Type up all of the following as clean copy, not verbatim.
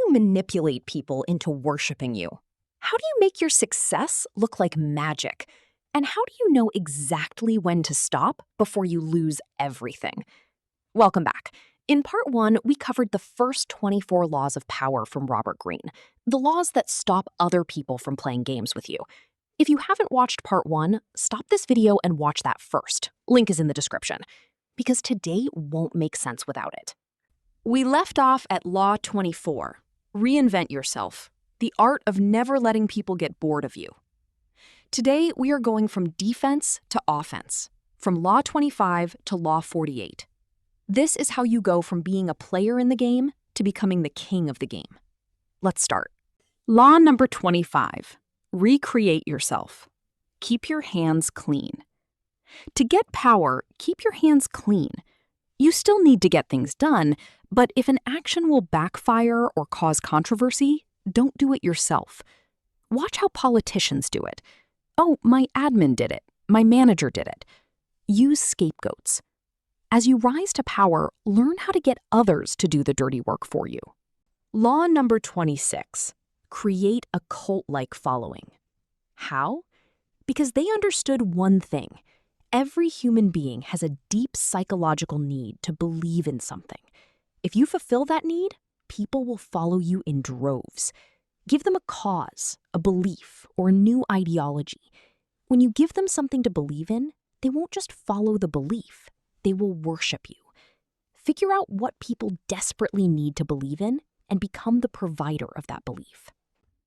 you manipulate people into worshiping you? How do you make your success look like magic? And how do you know exactly when to stop before you lose everything? Welcome back. In part 1, we covered the first 24 laws of power from Robert Greene, the laws that stop other people from playing games with you. If you haven't watched part 1, stop this video and watch that first. Link is in the description. Because today won't make sense without it. We left off at Law 24, reinvent yourself, the art of never letting people get bored of you. Today, we are going from defense to offense, from Law 25 to Law 48. This is how you go from being a player in the game to becoming the king of the game. Let's start. Law number 25, recreate yourself. Keep your hands clean. To get power, keep your hands clean. You still need to get things done, but if an action will backfire or cause controversy, don't do it yourself. Watch how politicians do it. Oh, my admin did it. My manager did it. Use scapegoats. As you rise to power, learn how to get others to do the dirty work for you. Law number 26, create a cult-like following. How? Because they understood one thing. Every human being has a deep psychological need to believe in something. If you fulfill that need, people will follow you in droves. Give them a cause, a belief, or a new ideology. When you give them something to believe in, they won't just follow the belief. They will worship you. Figure out what people desperately need to believe in and become the provider of that belief.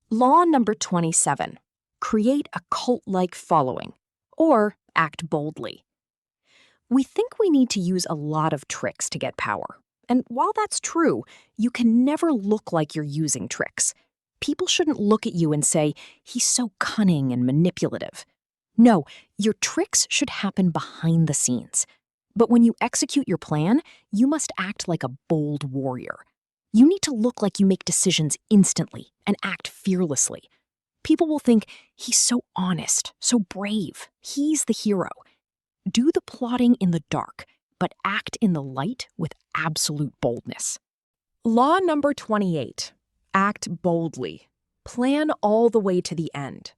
Law number 27, create a cult-like following, or act boldly. We think we need to use a lot of tricks to get power. And while that's true, you can never look like you're using tricks. People shouldn't look at you and say, he's so cunning and manipulative. No, your tricks should happen behind the scenes. But when you execute your plan, you must act like a bold warrior. You need to look like you make decisions instantly and act fearlessly. People will think, he's so honest, so brave. He's the hero. Do the plotting in the dark, but act in the light with absolute boldness. Law number 28, act boldly. Plan all the way to the end.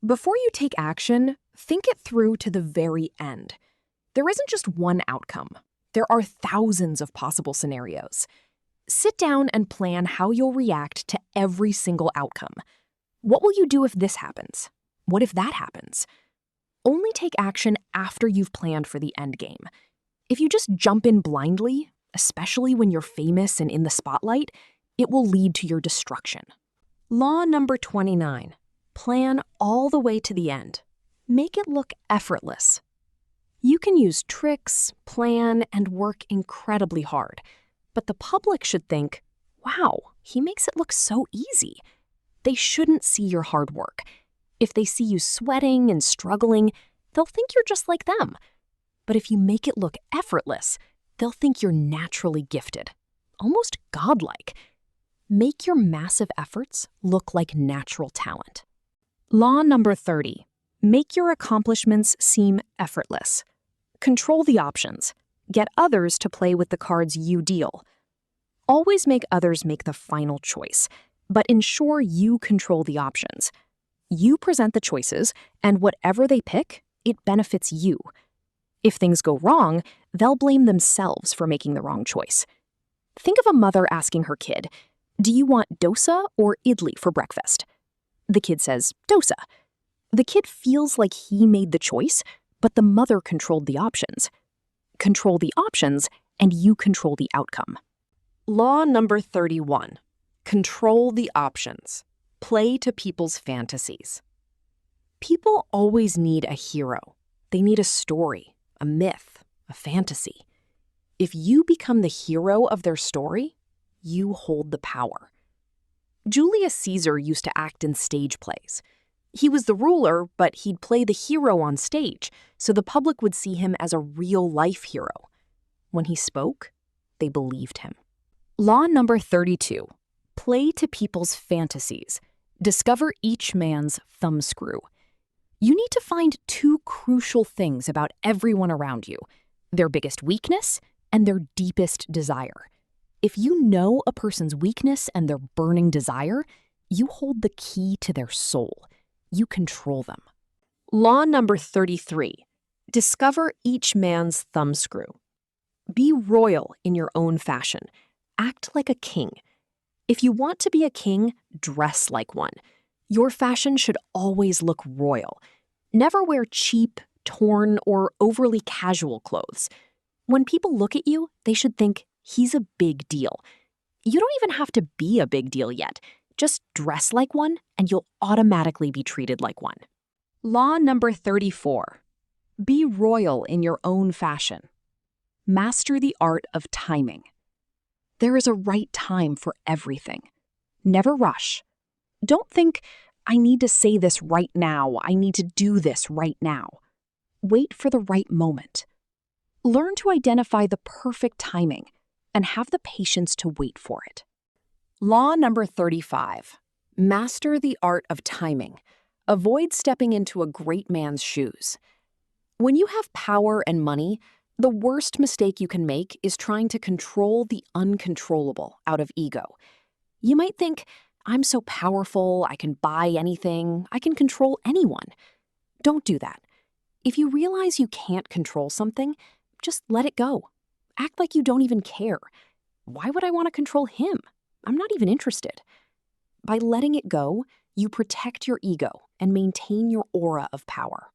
Before you take action, think it through to the very end. There isn't just one outcome. There are thousands of possible scenarios. Sit down and plan how you'll react to every single outcome. What will you do if this happens? What if that happens? Only take action after you've planned for the end game. If you just jump in blindly, especially when you're famous and in the spotlight, it will lead to your destruction. Law number 29, plan all the way to the end. Make it look effortless. You can use tricks, plan, and work incredibly hard, but the public should think, wow, he makes it look so easy. They shouldn't see your hard work. If they see you sweating and struggling, they'll think you're just like them. But if you make it look effortless, they'll think you're naturally gifted, almost godlike. Make your massive efforts look like natural talent. Law number 30, make your accomplishments seem effortless. Control the options. Get others to play with the cards you deal. Always make others make the final choice, but ensure you control the options. You present the choices, and whatever they pick, it benefits you. If things go wrong, they'll blame themselves for making the wrong choice. Think of a mother asking her kid, do you want dosa or idli for breakfast? The kid says, dosa. The kid feels like he made the choice, but the mother controlled the options. Control the options, and you control the outcome. Law number 31, control the options. Play to people's fantasies. People always need a hero. They need a story, a myth, a fantasy. If you become the hero of their story, you hold the power. Julius Caesar used to act in stage plays. He was the ruler, but he'd play the hero on stage, so the public would see him as a real-life hero. When he spoke, they believed him. Law number 32, play to people's fantasies. Discover each man's thumbscrew. You need to find two crucial things about everyone around you, their biggest weakness and their deepest desire. If you know a person's weakness and their burning desire, you hold the key to their soul. You control them. Law number 33. Discover each man's thumbscrew. Be royal in your own fashion. Act like a king. If you want to be a king, dress like one. Your fashion should always look royal. Never wear cheap, torn, or overly casual clothes. When people look at you, they should think, he's a big deal. You don't even have to be a big deal yet. Just dress like one, and you'll automatically be treated like one. Law number 34. Be royal in your own fashion. Master the art of timing. There is a right time for everything. Never rush. Don't think, I need to say this right now. I need to do this right now. Wait for the right moment. Learn to identify the perfect timing and have the patience to wait for it. Law number 35. Master the art of timing. Avoid stepping into a great man's shoes. When you have power and money, the worst mistake you can make is trying to control the uncontrollable out of ego. You might think, I'm so powerful, I can buy anything, I can control anyone. Don't do that. If you realize you can't control something, just let it go. Act like you don't even care. Why would I want to control him? I'm not even interested. By letting it go, you protect your ego and maintain your aura of power.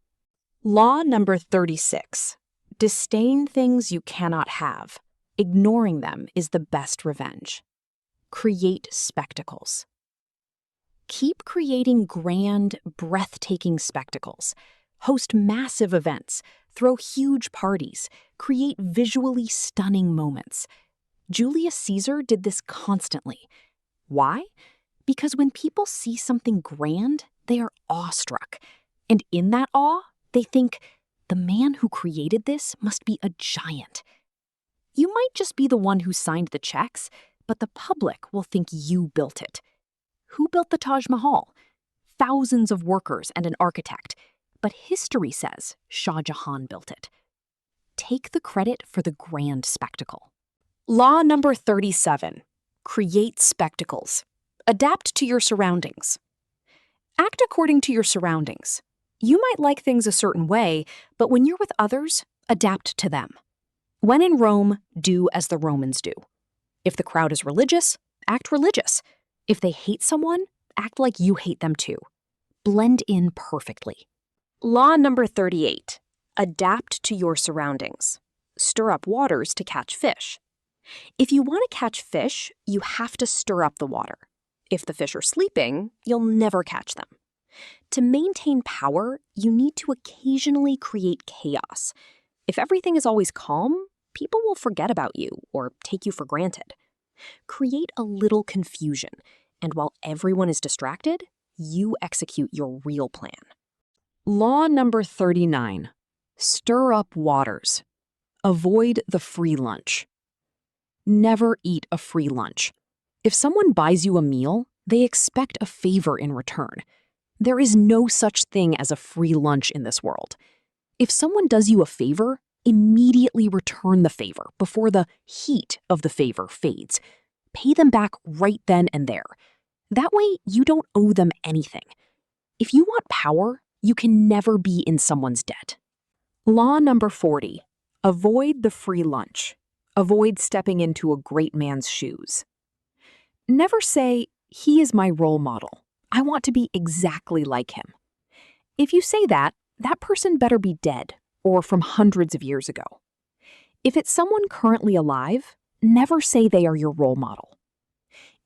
Law number 36. Disdain things you cannot have. Ignoring them is the best revenge. Create spectacles. Keep creating grand, breathtaking spectacles. Host massive events. Throw huge parties. Create visually stunning moments. Julius Caesar did this constantly. Why? Because when people see something grand, they are awestruck. And in that awe, they think, the man who created this must be a giant. You might just be the one who signed the checks, but the public will think you built it. Who built the Taj Mahal? Thousands of workers and an architect. But history says Shah Jahan built it. Take the credit for the grand spectacle. Law number 37. Create spectacles. Adapt to your surroundings. Act according to your surroundings. You might like things a certain way, but when you're with others, adapt to them. When in Rome, do as the Romans do. If the crowd is religious, act religious. If they hate someone, act like you hate them too. Blend in perfectly. Law number 38. Adapt to your surroundings. Stir up waters to catch fish. If you want to catch fish, you have to stir up the water. If the fish are sleeping, you'll never catch them. To maintain power, you need to occasionally create chaos. If everything is always calm, people will forget about you or take you for granted. Create a little confusion, and while everyone is distracted, you execute your real plan. Law number 39. Stir up waters. Avoid the free lunch. Never eat a free lunch. If someone buys you a meal, they expect a favor in return. There is no such thing as a free lunch in this world. If someone does you a favor, immediately return the favor before the heat of the favor fades. Pay them back right then and there. That way, you don't owe them anything. If you want power, you can never be in someone's debt. Law number 40. Avoid the free lunch. Avoid stepping into a great man's shoes. Never say, he is my role model. I want to be exactly like him. If you say that, that person better be dead or from hundreds of years ago. If it's someone currently alive, never say they are your role model.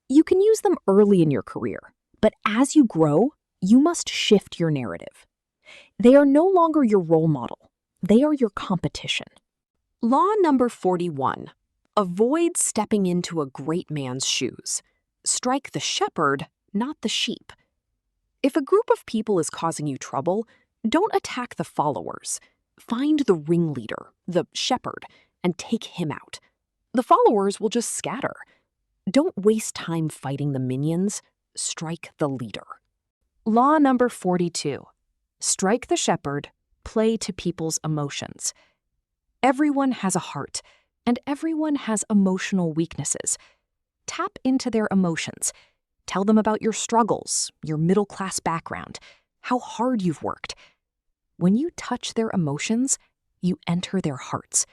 You can use them early in your career, but as you grow, you must shift your narrative. They are no longer your role model. They are your competition. Law number 41. Avoid stepping into a great man's shoes. Strike the shepherd, not the sheep. If a group of people is causing you trouble, don't attack the followers. Find the ringleader, the shepherd, and take him out. The followers will just scatter. Don't waste time fighting the minions. Strike the leader. Law number 42. Strike the shepherd. Play to people's emotions. Everyone has a heart. And everyone has emotional weaknesses. Tap into their emotions. Tell them about your struggles, your middle-class background, how hard you've worked. When you touch their emotions, you enter their hearts.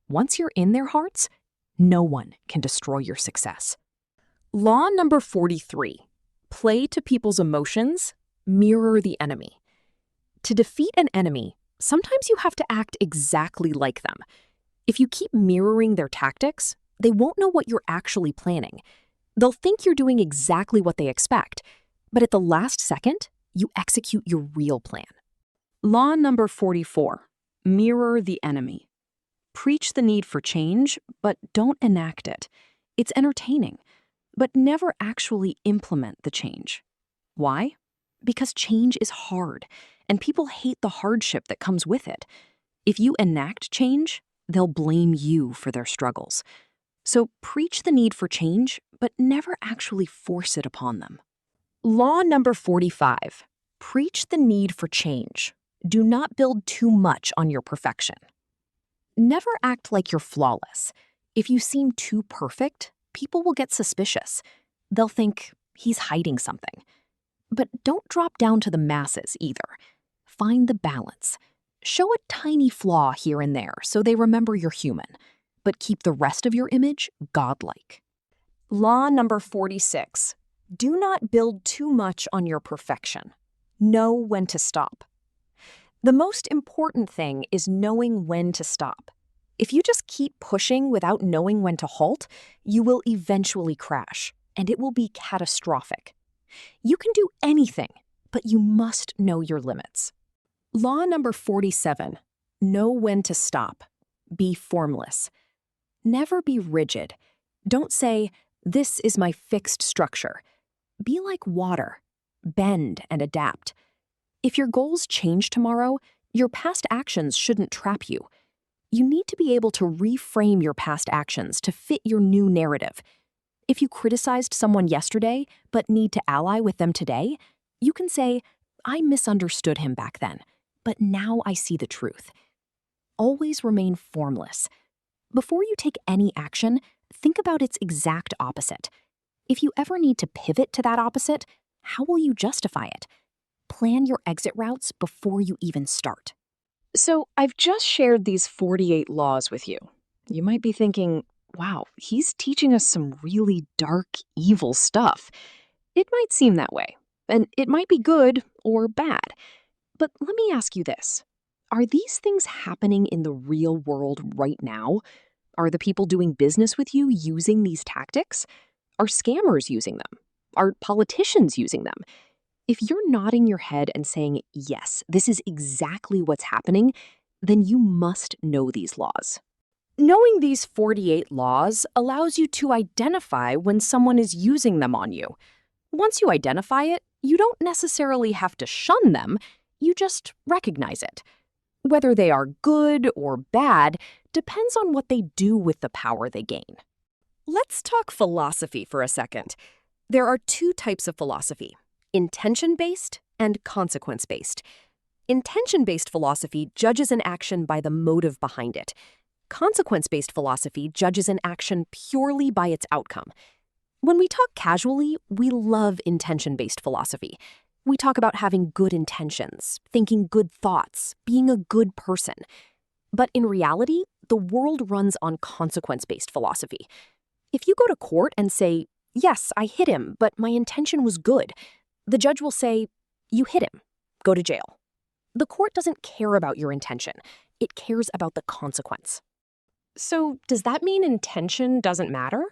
Once you're in their hearts, no one can destroy your success. Law number 43. Play to people's emotions, mirror the enemy. To defeat an enemy, sometimes you have to act exactly like them. If you keep mirroring their tactics, they won't know what you're actually planning. They'll think you're doing exactly what they expect, but at the last second, you execute your real plan. Law number 44. Mirror the enemy. Preach the need for change, but don't enact it. It's entertaining, but never actually implement the change. Why? Because change is hard, and people hate the hardship that comes with it. If you enact change, they'll blame you for their struggles. So preach the need for change, but never actually force it upon them. Law number 45. Preach the need for change. Do not build too much on your perfection. Never act like you're flawless. If you seem too perfect, people will get suspicious. They'll think he's hiding something. But don't drop down to the masses either. Find the balance. Show a tiny flaw here and there so they remember you're human, but keep the rest of your image godlike. Law number 46. Do not build too much on your perfection. Know when to stop. The most important thing is knowing when to stop. If you just keep pushing without knowing when to halt, you will eventually crash, and it will be catastrophic. You can do anything, but you must know your limits. Law number 47. Know when to stop. Be formless. Never be rigid. Don't say, "This is my fixed structure." Be like water. Bend and adapt. If your goals change tomorrow, your past actions shouldn't trap you. You need to be able to reframe your past actions to fit your new narrative. If you criticized someone yesterday but need to ally with them today, you can say, "I misunderstood him back then, but now I see the truth." Always remain formless. Before you take any action, think about its exact opposite. If you ever need to pivot to that opposite, how will you justify it? Plan your exit routes before you even start. So, I've just shared these 48 laws with you. You might be thinking, wow, he's teaching us some really dark, evil stuff. It might seem that way, and it might be good or bad. But let me ask you this. Are these things happening in the real world right now? Are the people doing business with you using these tactics? Are scammers using them? Are politicians using them? If you're nodding your head and saying, yes, this is exactly what's happening, then you must know these laws. Knowing these 48 laws allows you to identify when someone is using them on you. Once you identify it, you don't necessarily have to shun them, you just recognize it. Whether they are good or bad depends on what they do with the power they gain. Let's talk philosophy for a second. There are two types of philosophy: intention-based and consequence-based. Intention-based philosophy judges an action by the motive behind it. Consequence-based philosophy judges an action purely by its outcome. When we talk casually, we love intention-based philosophy. We talk about having good intentions, thinking good thoughts, being a good person. But in reality, the world runs on consequence-based philosophy. If you go to court and say, yes, I hit him, but my intention was good, the judge will say, you hit him, go to jail. The court doesn't care about your intention. It cares about the consequence. So does that mean intention doesn't matter?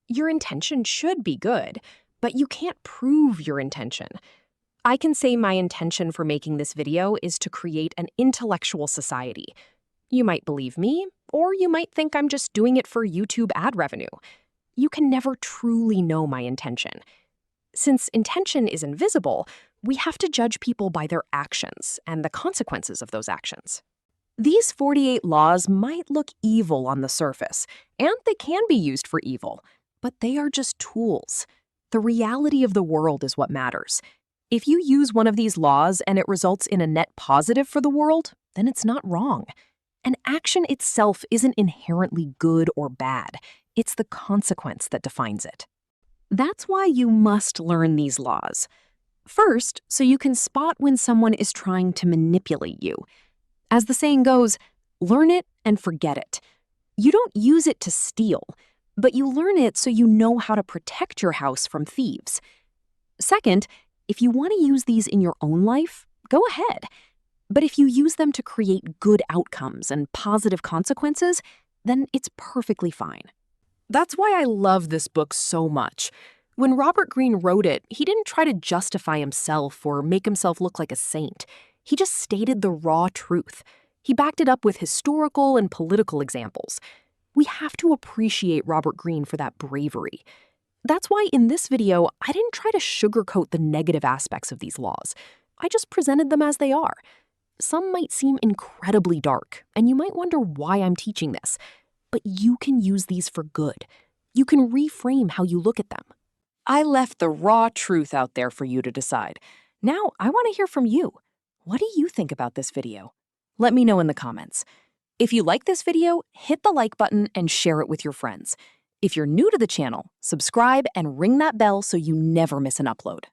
Your intention should be good, but you can't prove your intention. I can say my intention for making this video is to create an intellectual society. You might believe me, or you might think I'm just doing it for YouTube ad revenue. You can never truly know my intention. Since intention is invisible, we have to judge people by their actions and the consequences of those actions. These 48 laws might look evil on the surface, and they can be used for evil, but they are just tools. The reality of the world is what matters. If you use one of these laws and it results in a net positive for the world, then it's not wrong. And action itself isn't inherently good or bad. It's the consequence that defines it. That's why you must learn these laws. First, so you can spot when someone is trying to manipulate you. As the saying goes, learn it and forget it. You don't use it to steal, but you learn it so you know how to protect your house from thieves. Second, if you want to use these in your own life, go ahead. But if you use them to create good outcomes and positive consequences, then it's perfectly fine. That's why I love this book so much. When Robert Greene wrote it, he didn't try to justify himself or make himself look like a saint. He just stated the raw truth. He backed it up with historical and political examples. We have to appreciate Robert Greene for that bravery. That's why in this video, I didn't try to sugarcoat the negative aspects of these laws. I just presented them as they are. Some might seem incredibly dark, and you might wonder why I'm teaching this. But you can use these for good. You can reframe how you look at them. I left the raw truth out there for you to decide. Now, I want to hear from you. What do you think about this video? Let me know in the comments. If you like this video, hit the like button and share it with your friends. If you're new to the channel, subscribe and ring that bell so you never miss an upload.